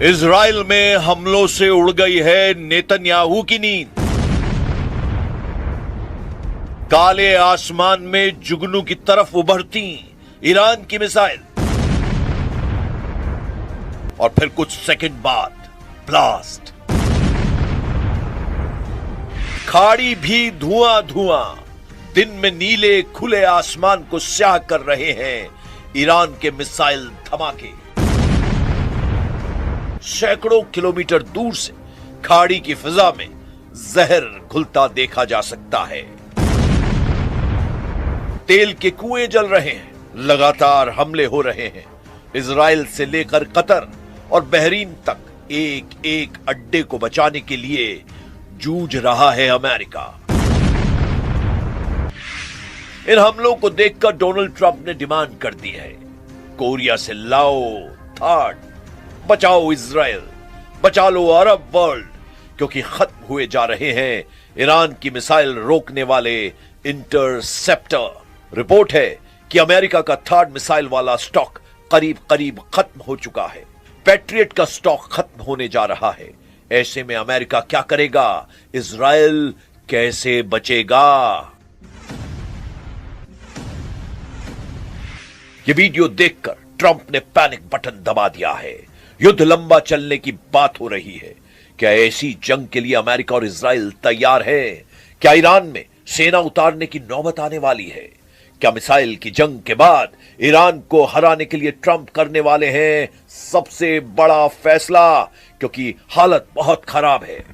Israel में हमलों से उड़ गई है नेतन्याहू की नींद। काले आसमान में जुगनू की तरफ उभरती ईरान की मिसाइल और फिर कुछ सेकंड बाद ब्लास्ट। खाड़ी भी धुआं धुआं, दिन में नीले खुले आसमान को स्याह कर रहे हैं ईरान के मिसाइल धमाके। सैकड़ों किलोमीटर दूर से खाड़ी की फिजा में जहर घुलता देखा जा सकता है। तेल के कुएं जल रहे हैं, लगातार हमले हो रहे हैं। इजराइल से लेकर कतर और बहरीन तक एक एक अड्डे को बचाने के लिए जूझ रहा है अमेरिका। इन हमलों को देखकर डोनाल्ड ट्रंप ने डिमांड कर दी है, कोरिया से लाओ थाड, बचाओ इजराइल, बचा लो अरब वर्ल्ड, क्योंकि खत्म हुए जा रहे हैं ईरान की मिसाइल रोकने वाले इंटरसेप्टर। रिपोर्ट है कि अमेरिका का थर्ड मिसाइल वाला स्टॉक करीब करीब खत्म हो चुका है। पैट्रियट का स्टॉक खत्म होने जा रहा है। ऐसे में अमेरिका क्या करेगा? इजराइल कैसे बचेगा? ये वीडियो देखकर ट्रंप ने पैनिक बटन दबा दिया है। युद्ध लंबा चलने की बात हो रही है। क्या ऐसी जंग के लिए अमेरिका और इजराइल तैयार है? क्या ईरान में सेना उतारने की नौबत आने वाली है? क्या मिसाइल की जंग के बाद ईरान को हराने के लिए ट्रंप करने वाले हैं सबसे बड़ा फैसला? क्योंकि हालत बहुत खराब है।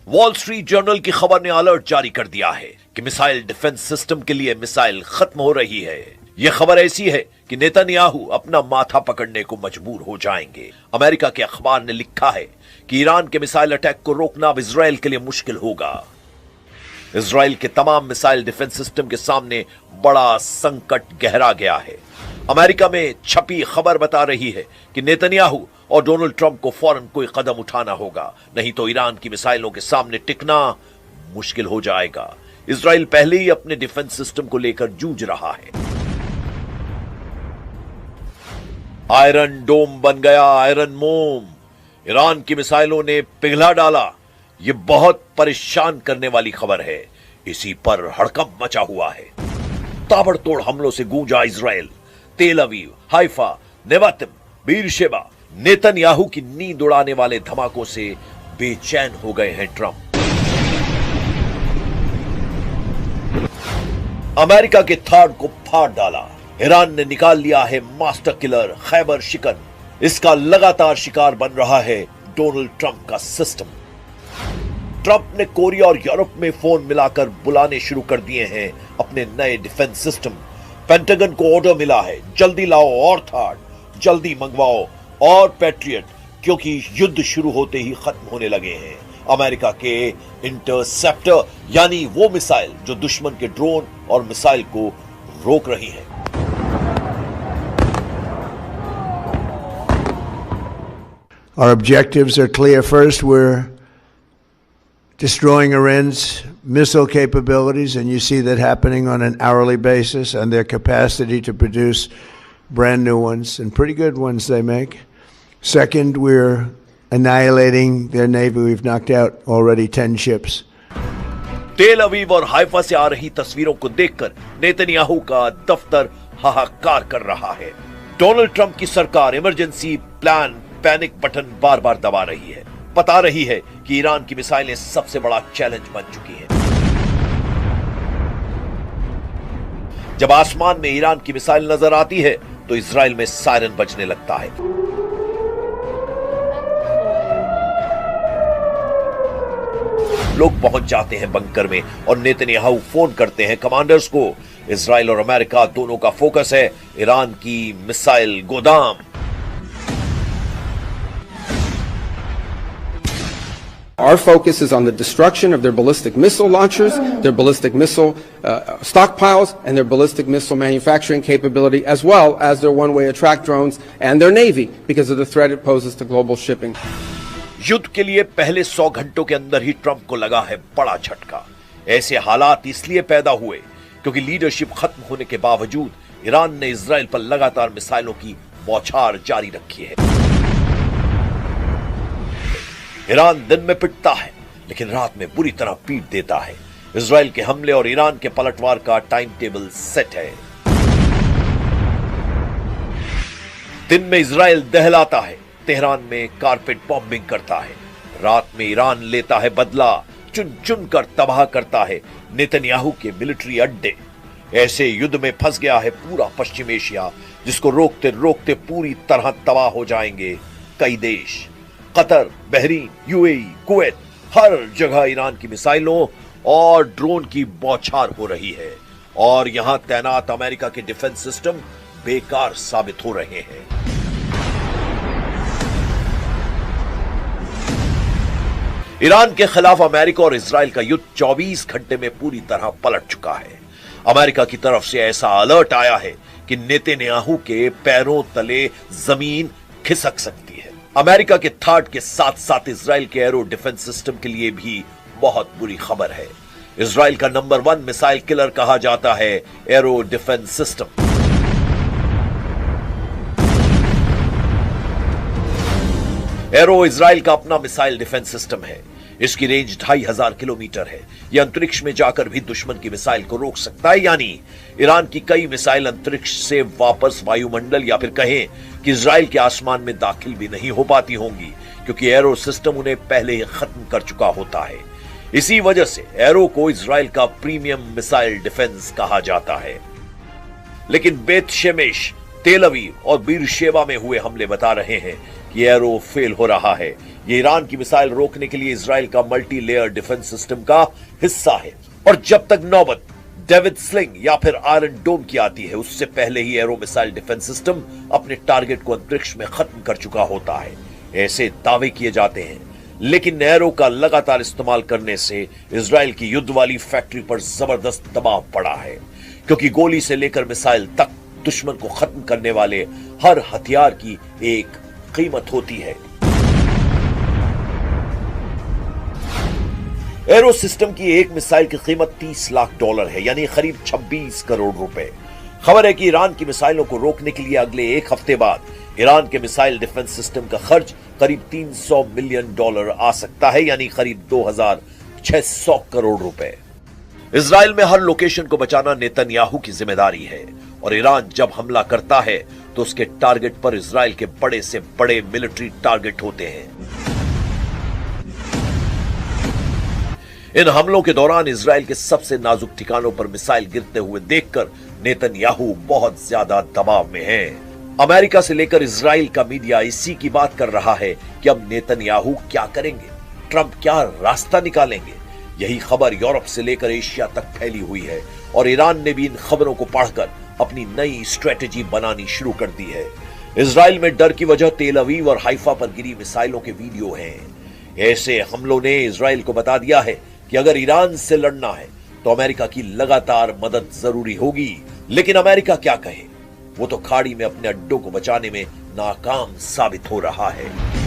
वॉल स्ट्रीट जर्नल की खबर ने अलर्ट जारी कर दिया है कि मिसाइल डिफेंस सिस्टम के लिए मिसाइल खत्म हो रही है। यह खबर ऐसी है कि नेतन्याहू अपना माथा पकड़ने को मजबूर हो जाएंगे। अमेरिका के अखबार ने लिखा है कि ईरान के मिसाइल अटैक को रोकना अब इजराइल के लिए मुश्किल होगा। इजराइल के तमाम मिसाइल डिफेंस सिस्टम के सामने बड़ा संकट गहरा गया है। अमेरिका में छपी खबर बता रही है कि नेतन्याहू और डोनाल्ड ट्रंप को फौरन कोई कदम उठाना होगा, नहीं तो ईरान की मिसाइलों के सामने टिकना मुश्किल हो जाएगा। इजराइल पहले ही अपने डिफेंस सिस्टम को लेकर जूझ रहा है। आयरन डोम बन गया आयरन मोम। ईरान की मिसाइलों ने पिघला डाला। यह बहुत परेशान करने वाली खबर है। इसी पर हड़कंप मचा हुआ है। ताबड़तोड़ हमलों से गूंजा इजराइल। तेल Aviv, Haifa, Nevatim, Beersheba. Netanyahu की नींद उड़ाने वाले धमाकों से बेचैन हो गए हैं ट्रंप। अमेरिका के थाड को फाड़ डाला। ईरान ने निकाल लिया है मास्टर किलर खैबर शिकन। इसका लगातार शिकार बन रहा है डोनाल्ड ट्रंप का सिस्टम। ट्रंप ने कोरिया और यूरोप में फोन मिलाकर बुलाने शुरू कर दिए हैं अपने नए डिफेंस सिस्टम। पेंटागन को ऑर्डर मिला है, जल्दी लाओ और थाड, जल्दी मंगवाओ और पैट्रियट, क्योंकि युद्ध शुरू होते ही खत्म होने लगे हैं अमेरिका के इंटरसेप्टर, यानी वो मिसाइल जो दुश्मन के ड्रोन और मिसाइल को रोक रही है। Our objectives are clear. First, we're destroying Iran's missile capabilities, and you see that happening on an hourly basis, and their capacity to produce brand new ones, and pretty good ones they make. Second, we're annihilating their navy. We've knocked out already 10 ships. तेल अवीव और Haifa से आ रही तस्वीरों को देखकर Netanyahu का दफ्तर हाहाकार कर रहा है। डोनाल्ड ट्रंप की सरकार इमरजेंसी प्लान पैनिक बटन बार बार दबा रही है। बता रही है कि ईरान की मिसाइलें सबसे बड़ा चैलेंज बन चुकी हैं। जब आसमान में ईरान की मिसाइल नजर आती है तो इजराइल में सायरन बजने लगता है। लोग पहुंच जाते हैं बंकर में और नेतन्याहू फोन करते हैं कमांडर्स को। इजराइल और अमेरिका दोनों का फोकस है ईरान की मिसाइल गोदाम। Our focus is on the destruction of their ballistic missile launchers, their ballistic missile stockpiles, and their ballistic missile manufacturing capability, as well as their one-way attract drones and their navy, because of the threat it poses to global shipping. युद्ध के लिए पहले 100 घंटों के अंदर ही Trump को लगा है बड़ा झटका। ऐसे हालात इसलिए पैदा हुए क्योंकि लीडरशिप खत्म होने के बावजूद ईरान ने इजराइल पर लगातार मिसाइलों की बौछार जारी रखी है। ईरान दिन में पिटता है लेकिन रात में बुरी तरह पीट देता है। इजराइल के हमले और ईरान के पलटवार का टाइम टेबल सेट है। दिन में इजराइल दहलाता है, तेहरान में कारपेट बॉम्बिंग करता है। रात में ईरान लेता है बदला, चुन चुन कर तबाह करता है नेतन्याहू के मिलिट्री अड्डे। ऐसे युद्ध में फंस गया है पूरा पश्चिम एशिया, जिसको रोकते रोकते पूरी तरह तबाह हो जाएंगे कई देश। कतर, बहरीन, यूएई, कुवैत, हर जगह ईरान की मिसाइलों और ड्रोन की बौछार हो रही है और यहां तैनात अमेरिका के डिफेंस सिस्टम बेकार साबित हो रहे हैं। ईरान के खिलाफ अमेरिका और इजराइल का युद्ध 24 घंटे में पूरी तरह पलट चुका है। अमेरिका की तरफ से ऐसा अलर्ट आया है कि नेतन्याहू के पैरों तले जमीन खिसक सकती है। अमेरिका के थाट के साथ साथ इजराइल के एरो डिफेंस सिस्टम के लिए भी बहुत बुरी खबर है। इजराइल का नंबर 1 मिसाइल किलर कहा जाता है arrow defence system. Arrow Israel का अपना मिसाइल डिफेंस सिस्टम है। इसकी रेंज 2500 किलोमीटर है। यह अंतरिक्ष में जाकर भी दुश्मन की मिसाइल को रोक सकता है, यानी ईरान की कई मिसाइल अंतरिक्ष से वापस वायुमंडल या फिर कहें कि इजराइल के आसमान में दाखिल भी नहीं हो पाती होंगी, क्योंकि एरो सिस्टम उन्हें पहले ही खत्म कर चुका होता है। इसी वजह से एरो को इजराइल का प्रीमियम मिसाइल डिफेंस कहा जाता है। लेकिन बेत शेमेश, तेल अवीव और बीरशेबा में हुए हमले बता रहे हैं कि एरो फेल हो रहा है। ये ईरान की मिसाइल रोकने के लिए इजराइल का मल्टी लेयर डिफेंस सिस्टम का हिस्सा है और जब तक नौबत डेविड स्लिंग या फिर आयरन डोम की आती है, उससे पहले ही एरो मिसाइल डिफेंस सिस्टम अपने टारगेट को अंतरिक्ष में खत्म कर चुका होता है। ऐसे दावे किए जाते हैं, लेकिन एरो का लगातार इस्तेमाल करने से इजराइल की युद्ध वाली फैक्ट्री पर जबरदस्त दबाव पड़ा है, क्योंकि गोली से लेकर मिसाइल तक दुश्मन को खत्म करने वाले हर हथियार की एक कीमत होती है। एरो सिस्टम की एक मिसाइल की कीमत $30 लाख है, यानी करीब 26 करोड़ रुपए। खबर है कि ईरान की मिसाइलों को रोकने के लिए अगले एक हफ्ते बाद ईरान के मिसाइल डिफेंस सिस्टम का खर्च करीब $300 मिलियन आ सकता है, यानी करीब 2600 करोड़ रुपए। इजराइल में हर लोकेशन को बचाना नेतन्याहू की जिम्मेदारी है और ईरान जब हमला करता है तो उसके टारगेट पर इजराइल के बड़े से बड़े मिलिट्री टारगेट होते हैं। इन हमलों के दौरान इजराइल के सबसे नाजुक ठिकानों पर मिसाइल गिरते हुए देखकर नेतन्याहू बहुत ज्यादा दबाव में है। अमेरिका से लेकर इजराइल का मीडिया इसी की बात कर रहा है कि अब नेतन्याहू क्या करेंगे, ट्रंप क्या रास्ता निकालेंगे। यही खबर यूरोप से लेकर एशिया तक फैली हुई है और ईरान ने भी इन खबरों को पढ़कर अपनी नई स्ट्रेटेजी बनानी शुरू कर दी है। इजराइल में डर की वजह तेल अवीव और हाइफा पर गिरी मिसाइलों के वीडियो हैं। ऐसे हमलों ने इजराइल को बता दिया है कि अगर ईरान से लड़ना है तो अमेरिका की लगातार मदद जरूरी होगी। लेकिन अमेरिका क्या कहे, वो तो खाड़ी में अपने अड्डों को बचाने में नाकाम साबित हो रहा है।